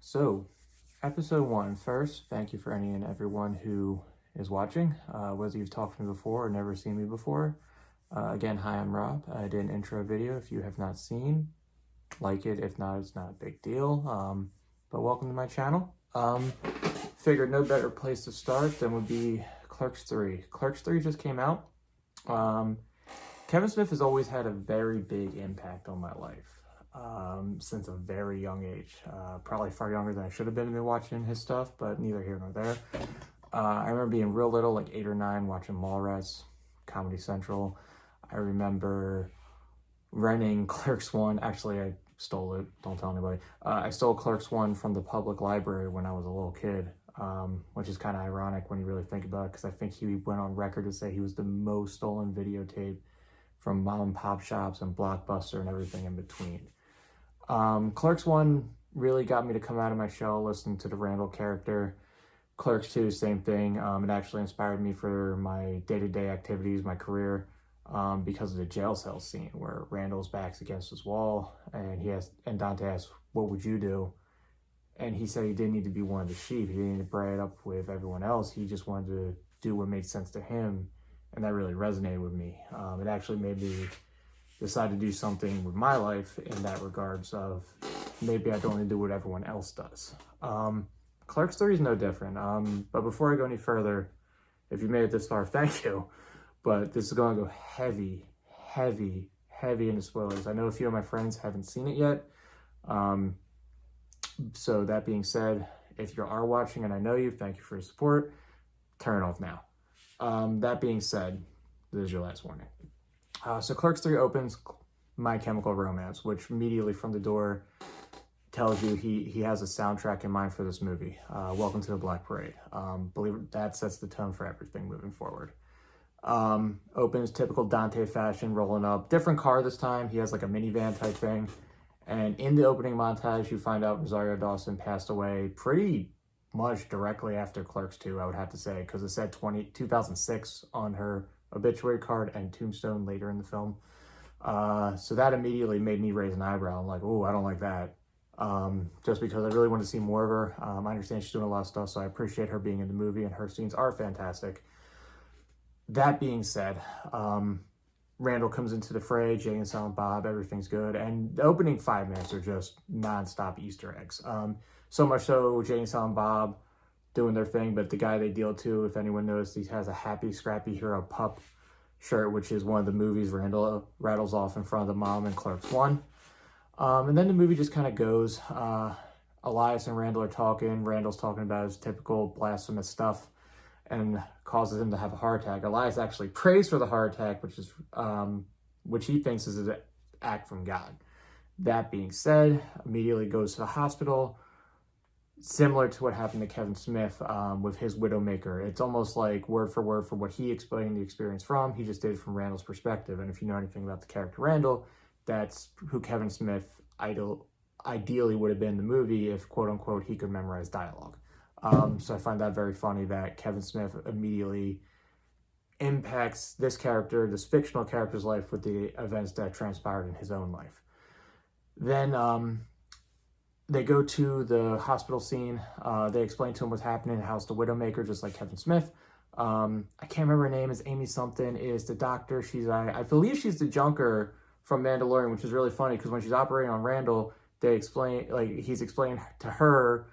So, episode one. First, thank you for any and everyone who is watching, whether you've talked to me before or never seen me before. Again, hi, I'm Rob. I did an intro video. If you have not seen, like it. If not, it's not a big deal. But welcome to my channel. Figured no better place to start than would be Clerks 3. Clerks 3 just came out. Kevin Smith has always had a very big impact on my life. Since a very young age, probably far younger than I should have been watching his stuff, but neither here nor there. I remember being real little, like 8 or 9, watching Mallrats, Comedy Central. I remember renting Clerks 1. Actually, I stole it. Don't tell anybody. I stole Clerks 1 from the public library when I was a little kid, which is kind of ironic when you really think about it, because I think he went on record to say he was the most stolen videotape from mom and pop shops and Blockbuster and everything in between. Clerks 1 really got me to come out of my shell listening to the Randall character. Clerks 2, same thing. It actually inspired me for my day-to-day activities, my career, because of the jail cell scene where Randall's back's against his wall and Dante asks, "What would you do?" And he said he didn't need to be one of the sheep. He didn't need to braid up with everyone else. He just wanted to do what made sense to him. And that really resonated with me. It actually made me decide to do something with my life in that regards of maybe I don't need to do what everyone else does. Clerks 3 is no different. But before I go any further, if you made it this far, thank you. But this is going to go heavy into spoilers. I know a few of my friends haven't seen it yet. So that being said, if you are watching and I know you, thank you for your support. Turn it off now. That being said, this is your last warning. So Clerks 3 opens My Chemical Romance, which immediately from the door tells you he has a soundtrack in mind for this movie. Welcome to the Black Parade. Believe it, that sets the tone for everything moving forward. Opens typical Dante fashion, rolling up. Different car this time. He has like a minivan type thing. And in the opening montage, you find out Rosario Dawson passed away pretty much directly after Clerks 2, I would have to say, because it said 2006 on her obituary card and tombstone later in the film. So that immediately made me raise an eyebrow. I'm like, oh, I don't like that. Just because I really want to see more of her. I understand she's doing a lot of stuff, so I appreciate her being in the movie, and her scenes are fantastic. That being said, Randall comes into the fray, Jay and Silent Bob, everything's good, and the opening 5 minutes are just non-stop Easter eggs. So much so, Jay and Silent Bob doing their thing, but the guy they deal to, if anyone noticed, he has a Happy Scrappy Hero pup shirt, which is one of the movies Randall rattles off in front of the mom in Clerks 1. And then the movie just kind of goes. Elias and Randall are talking. Randall's talking about his typical blasphemous stuff and causes him to have a heart attack. Elias actually prays for the heart attack, which he thinks is an act from God. That being said, immediately goes to the hospital. Similar to what happened to Kevin Smith with his Widowmaker. It's almost like word for what he explained the experience from, he just did it from Randall's perspective. And if you know anything about the character Randall, that's who Kevin Smith ideally would have been in the movie if, quote unquote, he could memorize dialogue. So I find that very funny that Kevin Smith immediately impacts this character, this fictional character's life, with the events that transpired in his own life. Then they go to the hospital scene. They explain to him what's happening, how it's the Widowmaker, just like Kevin Smith. I can't remember her name. Is Amy something, is the doctor. I believe she's the Junker from Mandalorian, which is really funny because when she's operating on Randall, he's explaining to her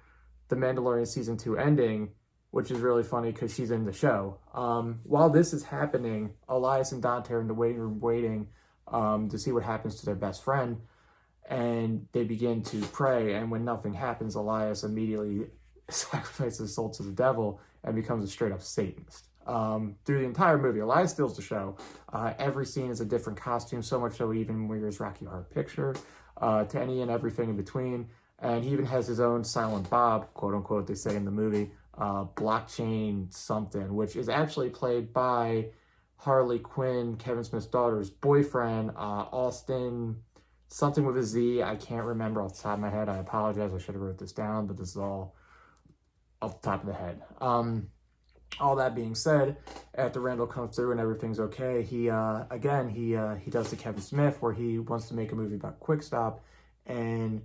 the Mandalorian season 2 ending, which is really funny because she's in the show. While this is happening, Elias and Dante are in the waiting room waiting to see what happens to their best friend. And they begin to pray, and when nothing happens, Elias immediately sacrifices his soul to the devil and becomes a straight-up Satanist. Through the entire movie, Elias steals the show. Every scene is a different costume, so much so he even wears Rocky Horror Picture, to any and everything in between. And he even has his own Silent Bob, quote-unquote, they say in the movie, blockchain something, which is actually played by Harley Quinn, Kevin Smith's daughter's boyfriend, Austin... something with a Z, I can't remember off the top of my head. I apologize, I should have wrote this down, but this is all off the top of the head. All that being said, after Randall comes through and everything's okay, he does the Kevin Smith where he wants to make a movie about Quick Stop, and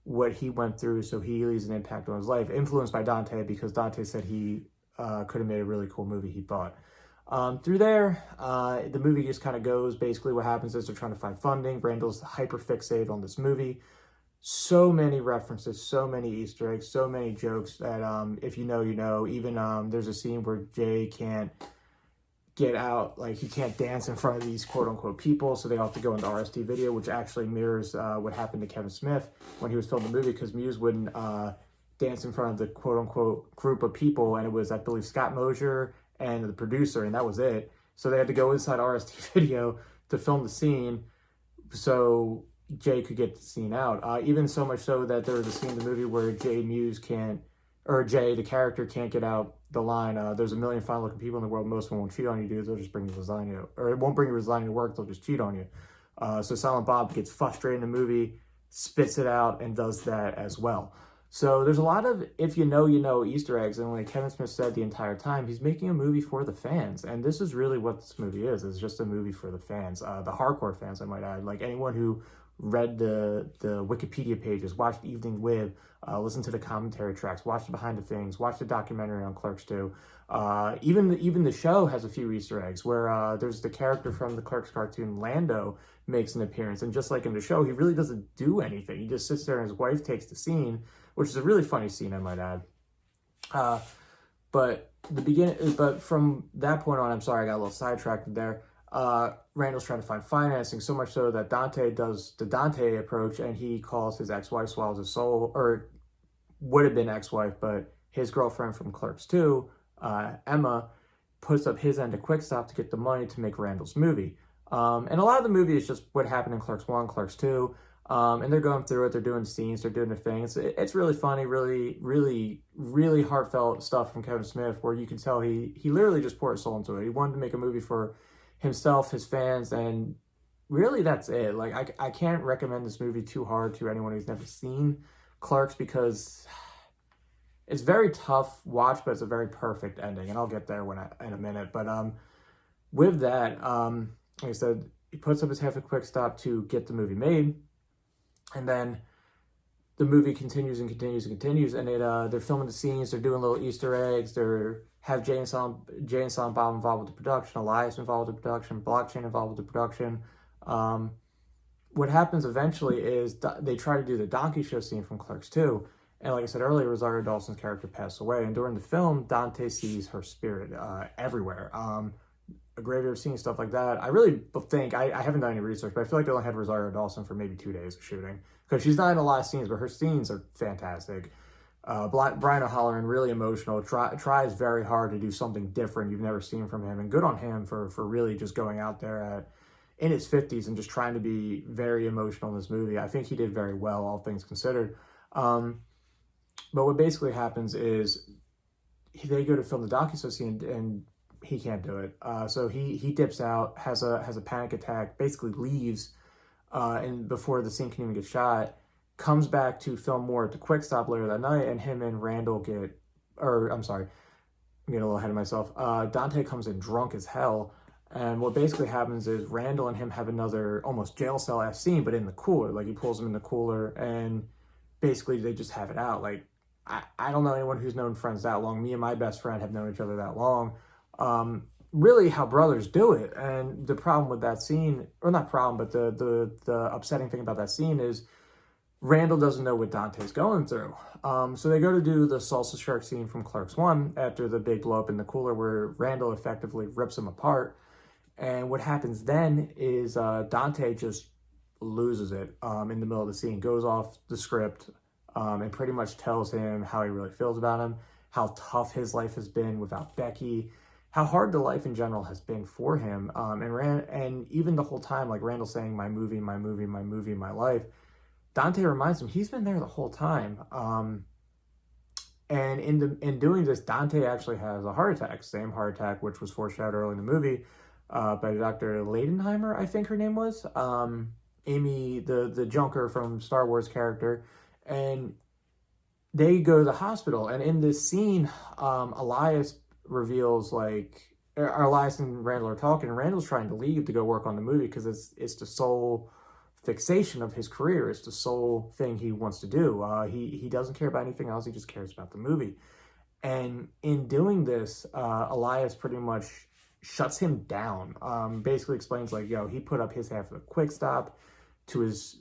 what he went through, so he leaves an impact on his life, influenced by Dante, because Dante said he could have made a really cool movie, he thought. Through there, the movie just kind of goes. Basically what happens is they're trying to find funding. Randall's hyper fixated on this movie. So many references, so many Easter eggs, so many jokes that if you know, you know. Even there's a scene where Jay can't get out, like he can't dance in front of these quote unquote people, so they have to go into RST video, which actually mirrors what happened to Kevin Smith when he was filming the movie, because Muse wouldn't dance in front of the quote unquote group of people, and it was, I believe, Scott Mosier and the producer, and that was it. So they had to go inside RST video to film the scene so Jay could get the scene out. Even so much so that there was a scene in the movie where Jay, the character, can't get out the line, there's a million fine looking people in the world, most of them won't cheat on you, dude. They'll just bring you lasagna, or it won't bring you lasagna to work, they'll just cheat on you. So Silent Bob gets frustrated in the movie, spits it out, and does that as well. So there's a lot of, if you know, you know, Easter eggs. And like Kevin Smith said the entire time, he's making a movie for the fans. And this is really what this movie is. It's just a movie for the fans, the hardcore fans, I might add. Like anyone who read the Wikipedia pages, watched Evening with, listened to the commentary tracks, watched the behind the things, watched the documentary on Clerks 2. Even the show has a few Easter eggs where there's the character from the Clerks cartoon, Lando, makes an appearance. And just like in the show, he really doesn't do anything. He just sits there and his wife takes the scene, which is a really funny scene, I might add. But from that point on, I'm sorry, I got a little sidetracked there. Randall's trying to find financing, so much so that Dante does the Dante approach, and he calls his ex-wife, swallows his soul, or would have been ex-wife, but his girlfriend from Clerks 2, Emma, puts up his end of Quick Stop to get the money to make Randall's movie. And a lot of the movie is just what happened in Clerks 1, Clerks 2, and they're going through it, they're doing scenes, they're doing their thing. It's really funny, really heartfelt stuff from Kevin Smith, where you can tell he literally just poured his soul into it. He wanted to make a movie for himself, his fans, and really that's it. Like I can't recommend this movie too hard to anyone who's never seen Clerks, because it's very tough watch, but it's a very perfect ending, and I'll get there in a minute. But with that, like I said, he puts up his half a Quick Stop to get the movie made, and then the movie continues and continues and continues, and they're filming the scenes, they're doing little Easter eggs, have Jay and Silent Bob involved with the production, Elias involved with the production, Blockchain involved with the production. What happens eventually is they try to do the donkey show scene from Clerks 2, and like I said earlier, Rosario Dawson's character passed away, and during the film, Dante sees her spirit everywhere. A graveyard scene, stuff like that. I really think, I haven't done any research, but I feel like they only had Rosario Dawson for maybe 2 days of shooting, because she's not in a lot of scenes, but her scenes are fantastic. Brian O'Halloran, really emotional, tries very hard to do something different you've never seen from him, and good on him for really just going out there in his 50s and just trying to be very emotional in this movie. I think he did very well, all things considered. But what basically happens is they go to film the docu scene, and he can't do it. So he dips out, has a panic attack, basically leaves, and before the scene can even get shot, comes back to film more at the Quick Stop later that night, and him and Randall I'm getting a little ahead of myself. Dante comes in drunk as hell, and what basically happens is Randall and him have another almost jail cell-esque scene, but in the cooler. Like, he pulls him in the cooler, and basically they just have it out. Like, I don't know anyone who's known friends that long. Me and my best friend have known each other that long. Really how brothers do it. And the problem with that scene, or not problem, but the upsetting thing about that scene is Randall doesn't know what Dante's going through. So they go to do the salsa shark scene from Clerks 1 after the big blow up in the cooler, where Randall effectively rips him apart. And what happens then is Dante just loses it in the middle of the scene, goes off the script, and pretty much tells him how he really feels about him, how tough his life has been without Becky, how hard the life in general has been for him. And even the whole time, like Randall saying, my movie, my movie, my movie, my life, Dante reminds him he's been there the whole time. And in doing this, Dante actually has a heart attack, same heart attack, which was foreshadowed early in the movie by Dr. Leidenheimer, I think her name was. Amy, the Junker from Star Wars character. And they go to the hospital, and in this scene, Elias reveals, like, Elias and Randall are talking, and Randall's trying to leave to go work on the movie because it's the sole fixation of his career. It's the sole thing he wants to do. He doesn't care about anything else. He just cares about the movie. And in doing this, Elias pretty much shuts him down. Basically explains like, yo, he put up his half of the quick stop to his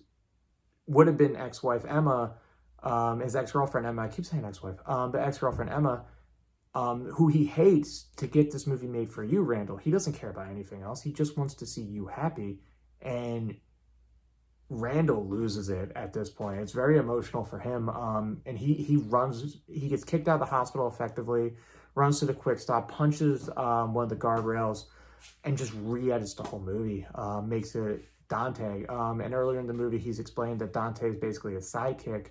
would have been ex-wife Emma, his ex-girlfriend Emma. I keep saying ex-wife, but ex-girlfriend Emma, who he hates, to get this movie made for you, Randall. He doesn't care about anything else. He just wants to see you happy. And Randall loses it at this point. It's very emotional for him. And he gets kicked out of the hospital effectively, runs to the quick stop, punches one of the guardrails, and just re-edits the whole movie. Makes it Dante. And earlier in the movie, he's explained that Dante is basically a sidekick.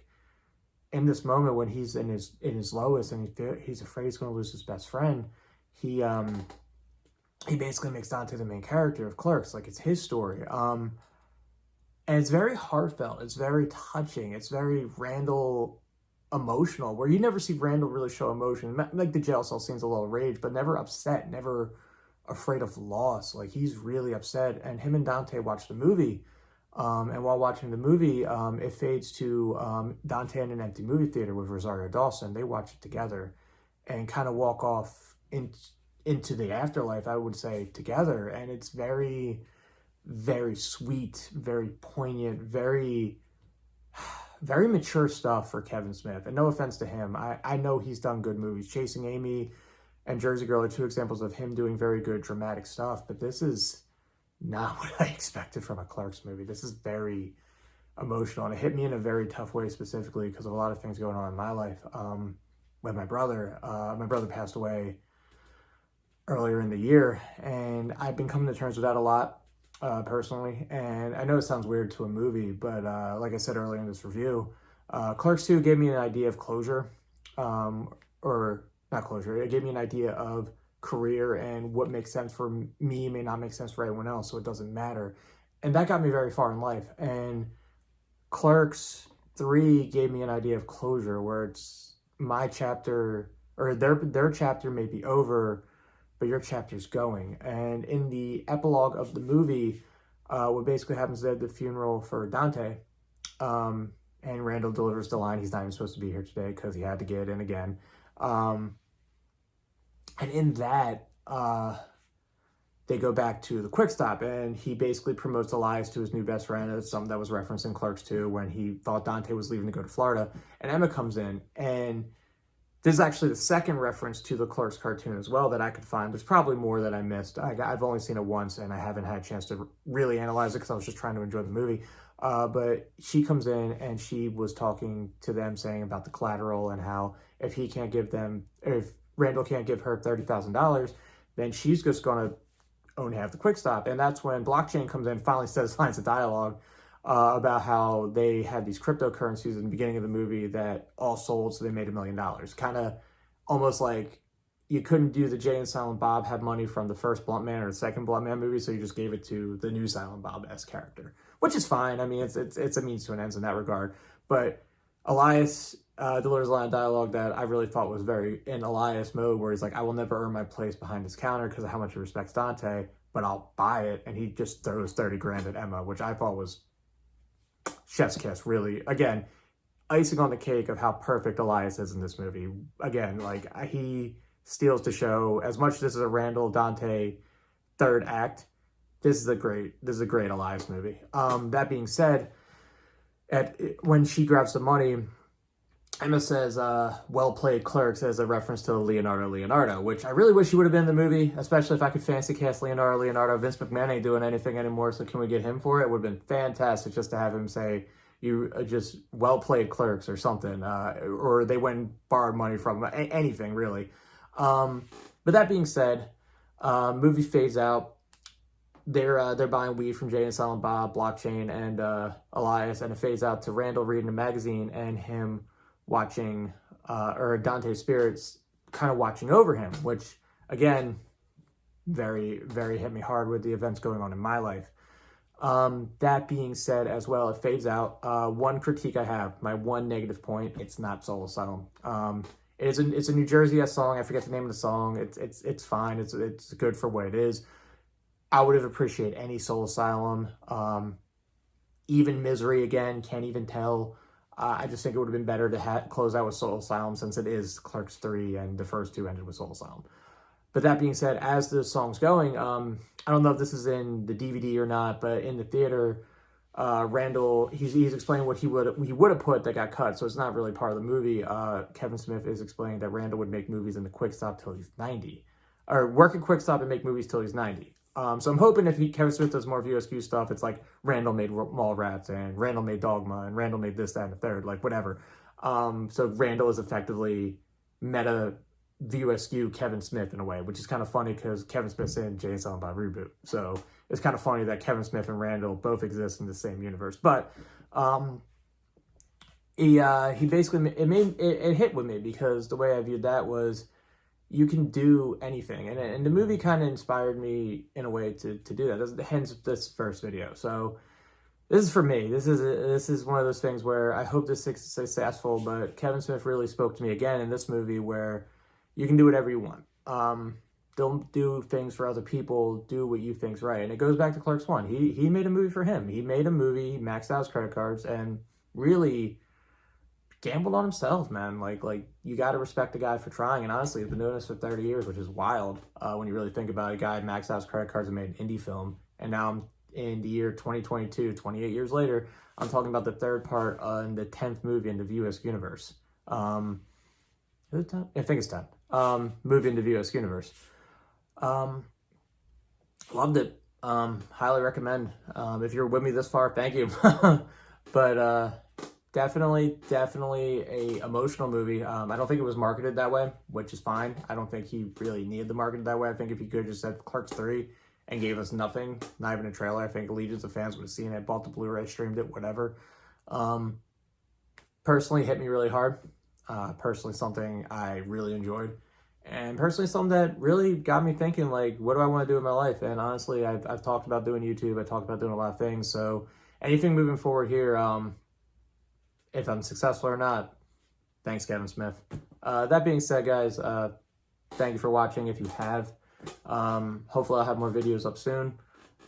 In this moment when he's in his lowest and he's afraid he's going to lose his best friend, he basically makes Dante the main character of Clerks. Like, it's his story. And it's very heartfelt. It's very touching. It's very Randall emotional, where you never see Randall really show emotion. Like the jail cell scene's a little rage, but never upset, never afraid of loss. Like, he's really upset. And him and Dante watch the movie. And while watching the movie, it fades to Dante in an empty movie theater with Rosario Dawson. They watch it together and kind of walk off into the afterlife, I would say, together. And it's very, very sweet, very poignant, very, very mature stuff for Kevin Smith. And no offense to him. I know he's done good movies. Chasing Amy and Jersey Girl are two examples of him doing very good dramatic stuff. But this is not what I expected from a Clerks movie. This is very emotional, and it hit me in a very tough way, specifically because of a lot of things going on in my life. With my brother passed away earlier in the year, and I've been coming to terms with that a lot personally. And I know it sounds weird to a movie, but like I said earlier in this review, Clerks 2 gave me an idea of closure, or not closure. It gave me an idea of career, and what makes sense for me may not make sense for everyone else, so it doesn't matter. And that got me very far in life. And Clerks 3 gave me an idea of closure, where it's my chapter, or their chapter may be over, but your chapter's going. And in the epilogue of the movie, what basically happens at the funeral for Dante, and Randall delivers the line, he's not even supposed to be here today because he had to get in again. And in that, they go back to the quick stop, and he basically promotes Elias to his new best friend. It's something that was referenced in Clerks 2 when he thought Dante was leaving to go to Florida. And Emma comes in, and this is actually the second reference to the Clerks cartoon as well that I could find. There's probably more that I missed. I've only seen it once, and I haven't had a chance to really analyze it because I was just trying to enjoy the movie. But she comes in, and she was talking to them, saying about the collateral and how if Randall can't give her $30,000, then she's just going to own half the quick stop. And that's when Blockchain comes in, finally says lines of dialogue about how they had these cryptocurrencies in the beginning of the movie that all sold, so they made $1 million. Kind of almost like you couldn't do the Jay and Silent Bob had money from the first Blunt Man or the second Blunt Man movie, so you just gave it to the new Silent Bob-esque character, which is fine. I mean, it's a means to an end in that regard. But Elias delivers a line of dialogue that I really thought was very in Elias mode, where he's like, I will never earn my place behind his counter because of how much he respects Dante, but I'll buy it. And he just throws 30 grand at Emma, which I thought was chef's kiss, really. Again, icing on the cake of how perfect Elias is in this movie. Again, like, he steals the show. As much as this is a Randall Dante third act, this is a great Elias movie. That being said, when she grabs the money, Emma says, well played, Clerks, as a reference to Leonardo, which I really wish he would have been in the movie, especially if I could fancy cast Leonardo. Vince McMahon ain't doing anything anymore, so can we get him for it? It would have been fantastic just to have him say, you just well played, Clerks, or something, or they went and borrowed money from anything, really. But that being said, movie fades out. They're buying weed from Jay and Silent Bob, Blockchain, and Elias, and it fades out to Randall reading a magazine and him watching, or Dante's spirits kind of watching over him, which, again, very, very hit me hard with the events going on in my life. That being said as well, it fades out. One critique I have, my one negative point, it's not Soul Asylum. It's a New Jersey-esque song. I forget the name of the song. It's fine. It's good for what it is. I would have appreciated any Soul Asylum even Misery again, Can't Even Tell. I just think it would have been better to close out with Soul Asylum, since it is Clerks 3 and the first two ended with Soul Asylum. But that being said, as the song's going, I don't know if this is in the DVD or not, but in the theater, Randall, he's explaining what he would have put that got cut, so it's not really part of the movie. Kevin Smith is explaining that Randall would make movies in the Quick Stop till he's 90, or work at Quick Stop and make movies till he's 90. So I'm hoping if Kevin Smith does more VSQ stuff, it's like Randall made Mallrats and Randall made Dogma and Randall made this, that, and the third, like whatever. So Randall is effectively meta VSQ Kevin Smith in a way, which is kind of funny because Kevin Smith's in Jay and Silent Bob Reboot. So it's kind of funny that Kevin Smith and Randall both exist in the same universe. But he basically, it hit with me because the way I viewed that was, you can do anything. And the movie kind of inspired me in a way to do that. Hence this first video. So this is for me. This is one of those things where I hope this is successful, but Kevin Smith really spoke to me again in this movie where you can do whatever you want. Don't do things for other people. Do what you think's right. And it goes back to Clerks 1. He made a movie for him. He made a movie, maxed out his credit cards, and really gambled on himself, man. Like you got to respect the guy for trying. And honestly, he's been doing this for 30 years, which is wild when you really think about it. A guy maxed out his credit cards and made an indie film. And now I'm in the year 2022, 28 years later, I'm talking about the third part in the 10th movie in the VSQ universe. Is it 10? I think it's 10. Movie in the VSQ universe. Loved it. Highly recommend. If you're with me this far, thank you. But definitely a emotional movie. I don't think it was marketed that way, which is fine. I don't think he really needed to market it that way. I think if he could have just said Clerks 3 and gave us nothing, not even a trailer, I think legions of fans would have seen it, bought the Blu-ray, streamed it, whatever. Personally hit me really hard. Personally something I really enjoyed. And personally something that really got me thinking, like, what do I want to do in my life? And honestly, I've talked about doing YouTube. I talked about doing a lot of things. So anything moving forward here, if I'm successful or not, thanks, Kevin Smith. That being said, guys, thank you for watching if you have. Hopefully I'll have more videos up soon.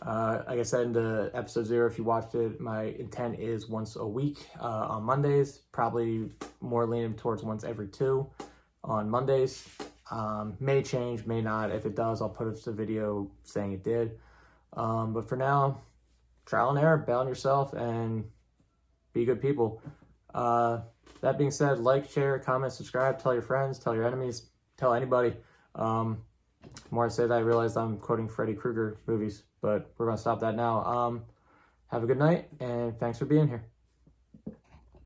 Like I said in the episode 0, if you watched it, my intent is once a week on Mondays, probably more leaning towards once every 2 on Mondays. May change, may not. If it does, I'll put up a video saying it did. But for now, trial and error, bet on yourself, and be good people. That being said, like, share, comment, subscribe, tell your friends, tell your enemies, tell anybody. The more I say that, I realize I'm quoting Freddy Krueger movies, but we're going to stop that now. Have a good night, and thanks for being here.